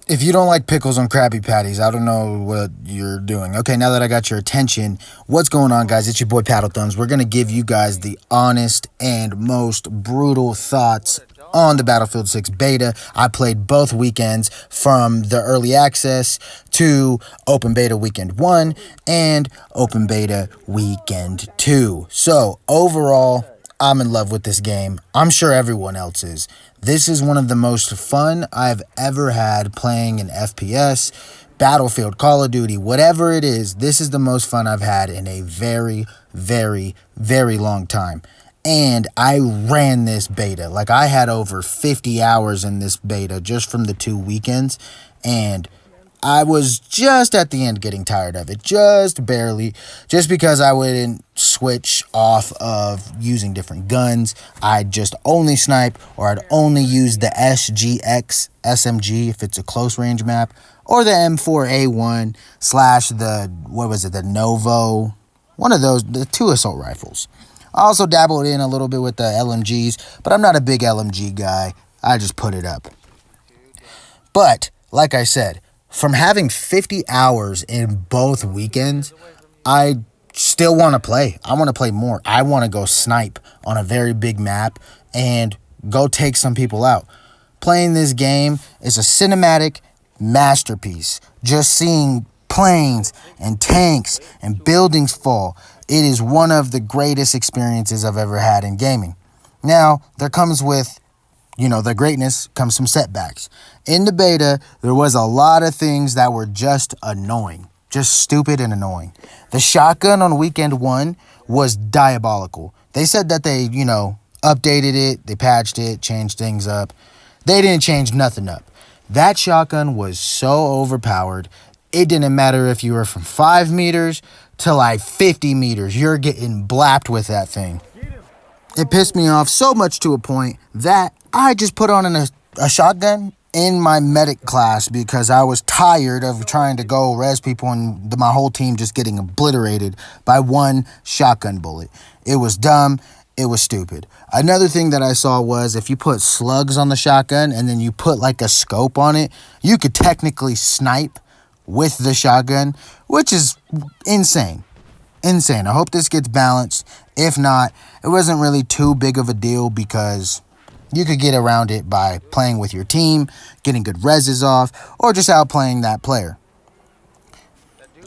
If you don't like pickles on Krabby Patties, I don't know what you're doing. Okay, now that I got your attention, what's going on, guys? It's your boy Paddle Thumbs. We're going to give you guys the honest and most brutal thoughts on the Battlefield 6 beta. I played both weekends, from the early access to open beta weekend 1 and open beta weekend 2. So, overall, I'm in love with this game. I'm sure everyone else is. This is one of the most fun I've ever had playing an FPS, Battlefield, Call of Duty, whatever it is. This is the most fun I've had in a very, very, very long time. And I ran this beta. Like, I had over 50 hours in this beta just from the 2 weekends. And I was just at the end getting tired of it, just barely, just because I wouldn't switch off of using different guns. I'd just only snipe, or I'd only use the SGX SMG if it's a close range map, or the M4A1 slash the Novo, one of those, the 2 assault rifles. I also dabbled in a little bit with the LMGs, but I'm not a big LMG guy. I just put it up. But, like I said, from having 50 hours in both weekends, I still want to play. I want to play more. I want to go snipe on a very big map and go take some people out. Playing this game is a cinematic masterpiece. Just seeing planes and tanks and buildings fall, it is one of the greatest experiences I've ever had in gaming. Now, there comes with the greatness comes some setbacks. In the beta, there was a lot of things that were just annoying. Just stupid and annoying. The shotgun on weekend 1 was diabolical. They said that they, updated it, they patched it, changed things up. They didn't change nothing up. That shotgun was so overpowered, it didn't matter if you were from 5 meters to like 50 meters. You're getting blapped with that thing. It pissed me off so much to a point that I just put on a shotgun in my medic class because I was tired of trying to go res people and my whole team just getting obliterated by one shotgun bullet. It was dumb. It was stupid. Another thing that I saw was if you put slugs on the shotgun and then you put like a scope on it, you could technically snipe with the shotgun, which is insane. Insane. I hope this gets balanced. If not, it wasn't really too big of a deal because you could get around it by playing with your team, getting good reses off, or just outplaying that player.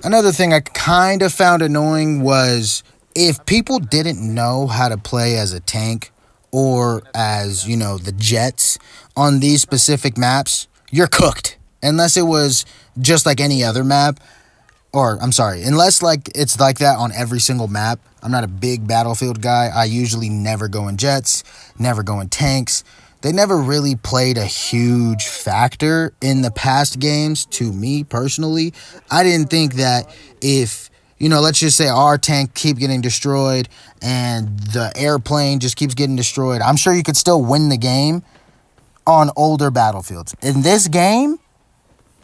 Another thing I kind of found annoying was if people didn't know how to play as a tank or as, the jets on these specific maps, you're cooked. Unless it was just like any other map. Unless it's like that on every single map. I'm not a big Battlefield guy. I usually never go in jets, never go in tanks. They never really played a huge factor in the past games to me personally. I didn't think that if, let's just say our tank keep getting destroyed and the airplane just keeps getting destroyed, I'm sure you could still win the game on older battlefields. In this game,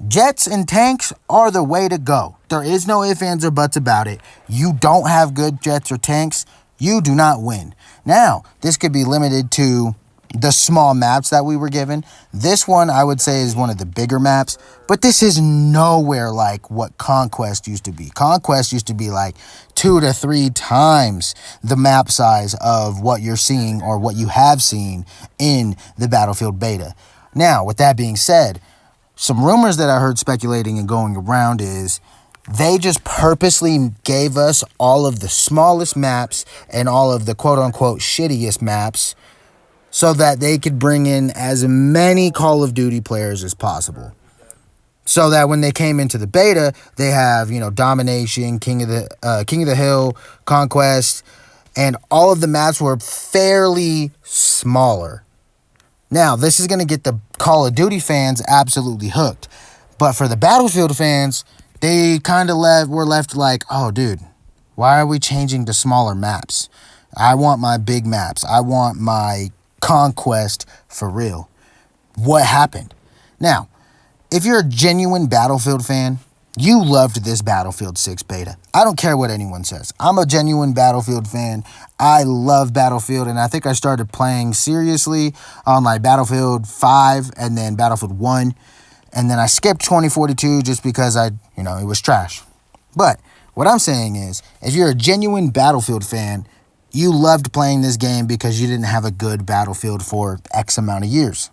jets and tanks are the way to go. There is no ifs, ands, or buts about it. You don't have good jets or tanks, you do not win. Now, this could be limited to the small maps that we were given. This one, I would say, is one of the bigger maps, but this is nowhere like what Conquest used to be. Conquest used to be like 2 to 3 times the map size of what you're seeing or what you have seen in the Battlefield beta. Now, with that being said, some rumors that I heard speculating and going around is they just purposely gave us all of the smallest maps and all of the quote-unquote shittiest maps so that they could bring in as many Call of Duty players as possible. So that when they came into the beta, they have, Domination, King of the Hill, Conquest, and all of the maps were fairly smaller. Now, this is going to get the Call of Duty fans absolutely hooked. But for the Battlefield fans, they kind of were left like, oh, dude, why are we changing to smaller maps? I want my big maps. I want my Conquest for real. What happened? Now, if you're a genuine Battlefield fan, you loved this Battlefield 6 beta. I don't care what anyone says. I'm a genuine Battlefield fan. I love Battlefield, and I think I started playing seriously on like Battlefield 5 and then Battlefield 1. And then I skipped 2042 just because it was trash. But what I'm saying is, if you're a genuine Battlefield fan, you loved playing this game because you didn't have a good Battlefield for X amount of years.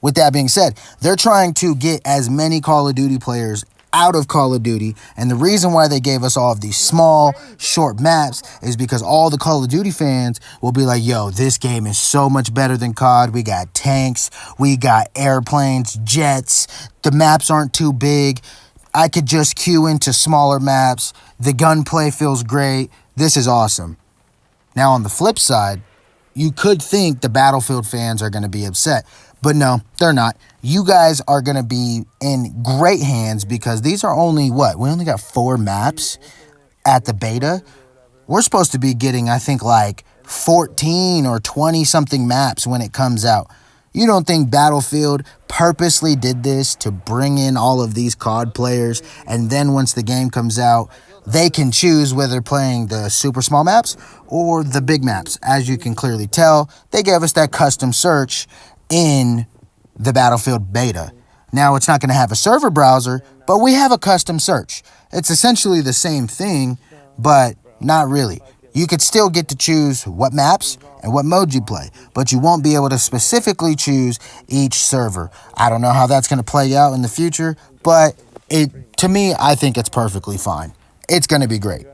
With that being said, they're trying to get as many Call of Duty players out of Call of Duty, and the reason why they gave us all of these small, short maps is because all the Call of Duty fans will be like, yo, this game is so much better than COD. We got tanks, we got airplanes, jets, the maps aren't too big. I could just queue into smaller maps. The gunplay feels great. This is awesome. Now, on the flip side, you could think the Battlefield fans are going to be upset, but no, they're not. You guys are going to be in great hands because these are only, we only got 4 maps at the beta. We're supposed to be getting, I think, like 14 or 20-something maps when it comes out. You don't think Battlefield purposely did this to bring in all of these COD players, and then once the game comes out, they can choose whether playing the super small maps or the big maps? As you can clearly tell, they gave us that custom search in the Battlefield beta. Now, it's not going to have a server browser, but we have a custom search. It's essentially the same thing, but not really. You could still get to choose what maps and what mode you play, but you won't be able to specifically choose each server. I don't know how that's going to play out in the future, but to me, I think it's perfectly fine. It's going to be great.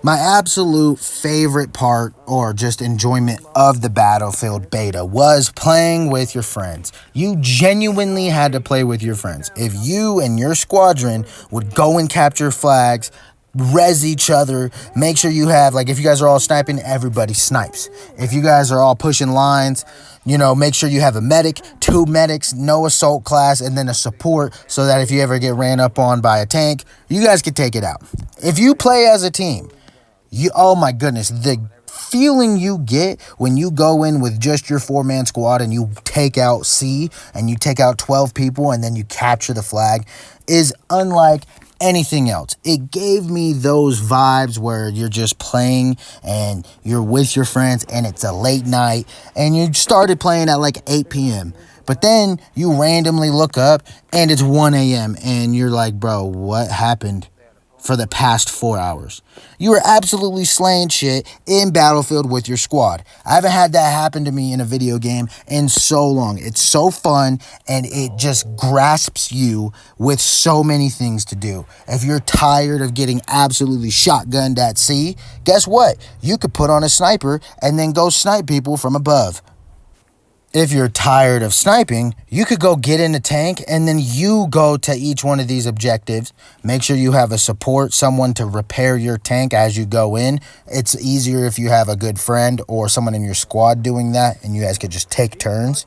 My absolute favorite part or just enjoyment of the Battlefield beta was playing with your friends. You genuinely had to play with your friends. If you and your squadron would go and capture flags, res each other, make sure you have, if you guys are all sniping, everybody snipes. If you guys are all pushing lines, make sure you have a medic, 2 medics, no assault class, and then a support so that if you ever get ran up on by a tank, you guys can take it out. If you play as a team, oh my goodness, the feeling you get when you go in with just your 4-man squad and you take out C and you take out 12 people and then you capture the flag is unlike anything else. It gave me those vibes where you're just playing and you're with your friends and it's a late night and you started playing at 8 p.m. But then you randomly look up and it's 1 a.m. and you're like, bro, what happened for the past 4 hours? You were absolutely slaying shit in Battlefield with your squad. I haven't had that happen to me in a video game in so long. It's so fun, and it just grasps you with so many things to do. If you're tired of getting absolutely shotgunned at sea, guess what? You could put on a sniper and then go snipe people from above. If you're tired of sniping, you could go get in a tank and then you go to each one of these objectives. Make sure you have a support, someone to repair your tank as you go in. It's easier if you have a good friend or someone in your squad doing that and you guys could just take turns.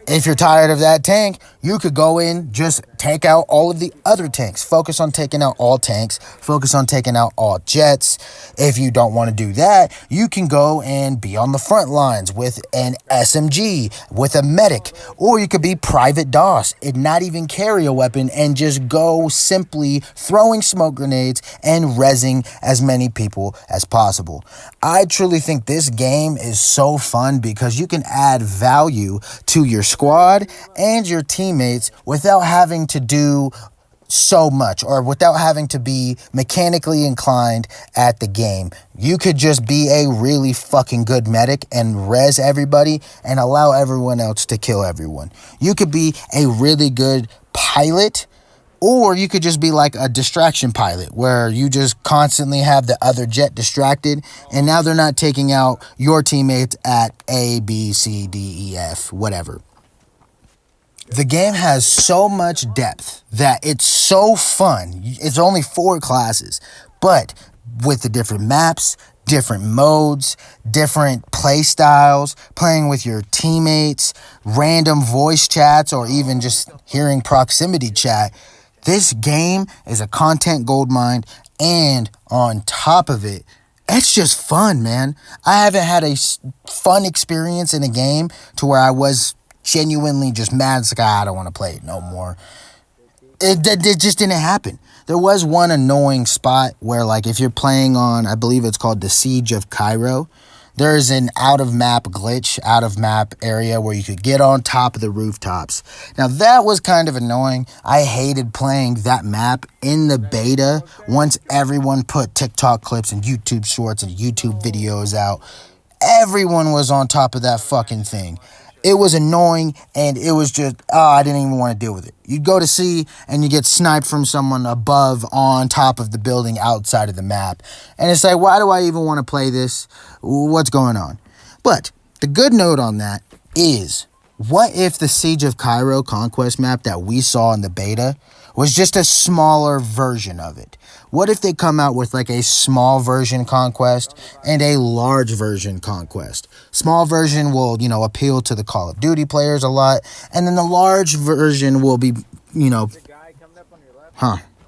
If you're tired of that tank, you could go in, just take out all of the other tanks. Focus on taking out all tanks. Focus on taking out all jets. If you don't want to do that, you can go and be on the front lines with an SMG, with a medic. Or you could be Private DOS and not even carry a weapon and just go simply throwing smoke grenades and rezzing as many people as possible. I truly think this game is so fun because you can add value to your squad and your teammates without having to do so much or without having to be mechanically inclined at the game. You could just be a really fucking good medic and res everybody and allow everyone else to kill everyone. You could be a really good pilot, or you could just be like a distraction pilot where you just constantly have the other jet distracted and now they're not taking out your teammates at A, B, C, D, E, F, whatever. The game has so much depth that it's so fun. It's only 4 classes, but with the different maps, different modes, different play styles, playing with your teammates, random voice chats, or even just hearing proximity chat, this game is a content goldmine, and on top of it, it's just fun, man. I haven't had a fun experience in a game to where I was genuinely just mad. It's like, I don't want to play it no more. It just didn't happen. There was one annoying spot where, if you're playing on, I believe it's called the Siege of Cairo, there's an out-of-map glitch, out-of-map area where you could get on top of the rooftops. Now, that was kind of annoying. I hated playing that map in the beta once everyone put TikTok clips and YouTube shorts and YouTube videos out. Everyone was on top of that fucking thing. It was annoying, and it was just, I didn't even want to deal with it. You go to sea, and you get sniped from someone above on top of the building outside of the map. And it's like, why do I even want to play this? What's going on? But the good note on that is, what if the Siege of Cairo conquest map that we saw in the beta was just a smaller version of it? What if they come out with like a small version conquest and a large version conquest? Small version will, appeal to the Call of Duty players a lot, and then the large version will be,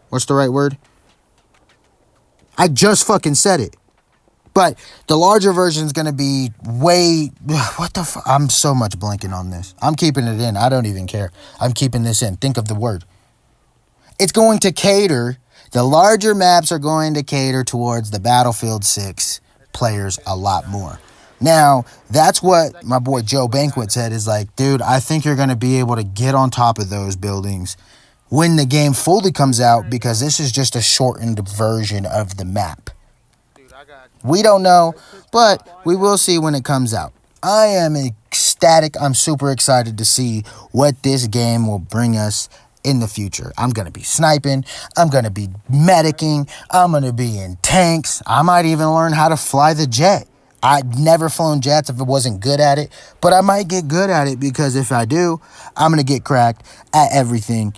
what's the right word? I just fucking said it. But the larger version is going to be what the fuck? I'm so much blanking on this. I'm keeping it in. I don't even care. I'm keeping this in. Think of the word. It's going to cater, the larger maps are going to cater towards the Battlefield 6 players a lot more. Now, that's what my boy Joe Banquet said, is like, dude, I think you're going to be able to get on top of those buildings when the game fully comes out, because this is just a shortened version of the map. We don't know, but we will see when it comes out. I am ecstatic. I'm super excited to see what this game will bring us in the future. I'm going to be sniping. I'm going to be medicing. I'm going to be in tanks. I might even learn how to fly the jet. I'd never flown jets if I wasn't good at it, but I might get good at it, because if I do, I'm going to get cracked at everything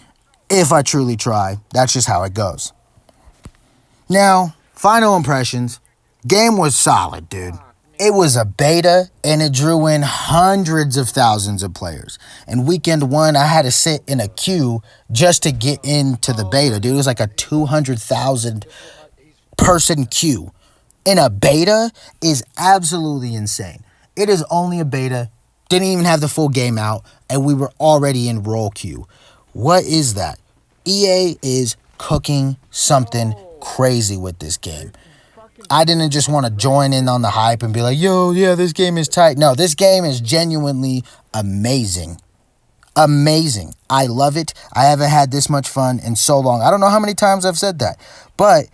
if I truly try. That's just how it goes. Now, final impressions. Game was solid, dude. It was a beta, and it drew in hundreds of thousands of players. And weekend one, I had to sit in a queue just to get into the beta, dude. It was like a 200,000 person queue. In a beta is absolutely insane. It is only a beta, didn't even have the full game out, and we were already in roll queue. What is that? EA is cooking something crazy with this game. I didn't just want to join in on the hype and be like, yo, yeah, this game is tight. No, this game is genuinely amazing. Amazing. I love it. I haven't had this much fun in so long. I don't know how many times I've said that, but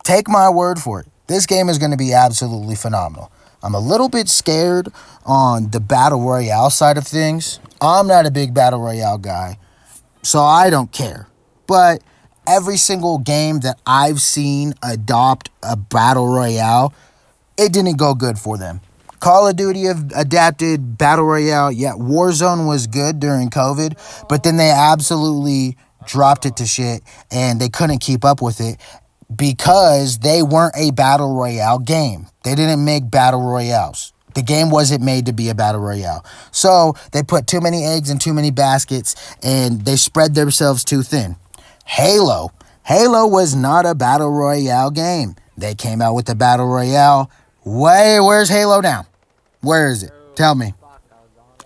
take my word for it. This game is going to be absolutely phenomenal. I'm a little bit scared on the Battle Royale side of things. I'm not a big Battle Royale guy, so I don't care. But every single game that I've seen adopt a Battle Royale, it didn't go good for them. Call of Duty have adapted Battle Royale. Yeah, Warzone was good during COVID, but then they absolutely dropped it to shit, and they couldn't keep up with it because they weren't a Battle Royale game. They didn't make Battle Royales. The game wasn't made to be a Battle Royale. So they put too many eggs in too many baskets, and they spread themselves too thin. Halo was not a Battle Royale game. They came out with the Battle Royale. Where's Halo now? Where is it? Tell me.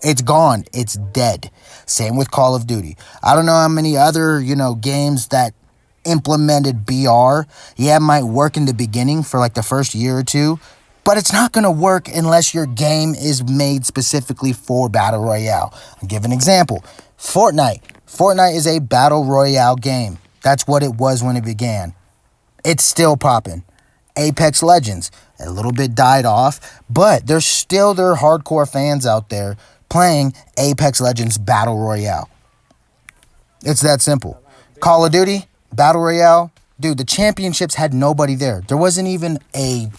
It's gone. It's dead. Same with Call of Duty. I don't know how many other, games that implemented BR. Yeah, it might work in the beginning for like the first year or two, but it's not going to work unless your game is made specifically for Battle Royale. I'll give an example. Fortnite. Fortnite is a Battle Royale game. That's what it was when it began. It's still popping. Apex Legends, a little bit died off, but there's still their hardcore fans out there playing Apex Legends Battle Royale. It's that simple. Call of Duty, Battle Royale, dude, the championships had nobody there. There wasn't even a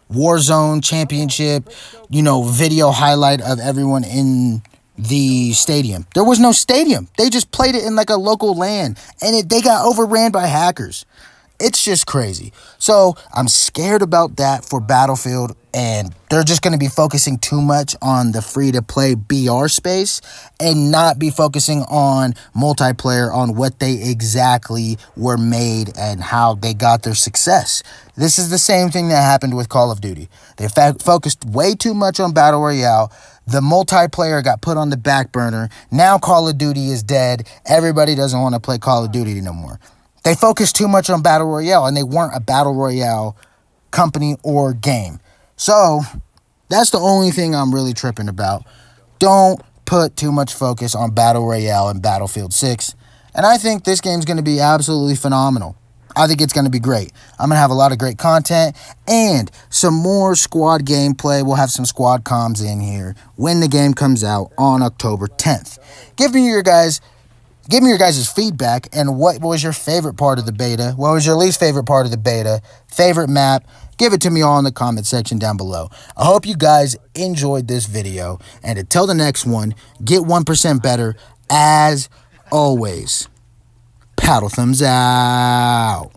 Warzone championship, video highlight of everyone in the stadium. There was no stadium. They just played it in like a local LAN, and they got overran by hackers. It's just crazy. So I'm scared about that for Battlefield, and they're just going to be focusing too much on the free-to-play BR space and not be focusing on multiplayer, on what they exactly were made and how they got their success. This is the same thing that happened with Call of Duty. They focused way too much on Battle Royale. The multiplayer got put on the back burner. Now Call of Duty is dead. Everybody doesn't want to play Call of Duty no more. They focused too much on Battle Royale, and they weren't a Battle Royale company or game. So That's the only thing I'm really tripping about. Don't put too much focus on Battle Royale and Battlefield 6. And I think this game's going to be absolutely phenomenal. I think it's going to be great. I'm going to have a lot of great content and some more squad gameplay. We'll have some squad comms in here when the game comes out on October 10th. Give me your guys' feedback and what was your favorite part of the beta? What was your least favorite part of the beta? Favorite map? Give it to me all in the comment section down below. I hope you guys enjoyed this video. And until the next one, get 1% better as always. Paddle thumbs out.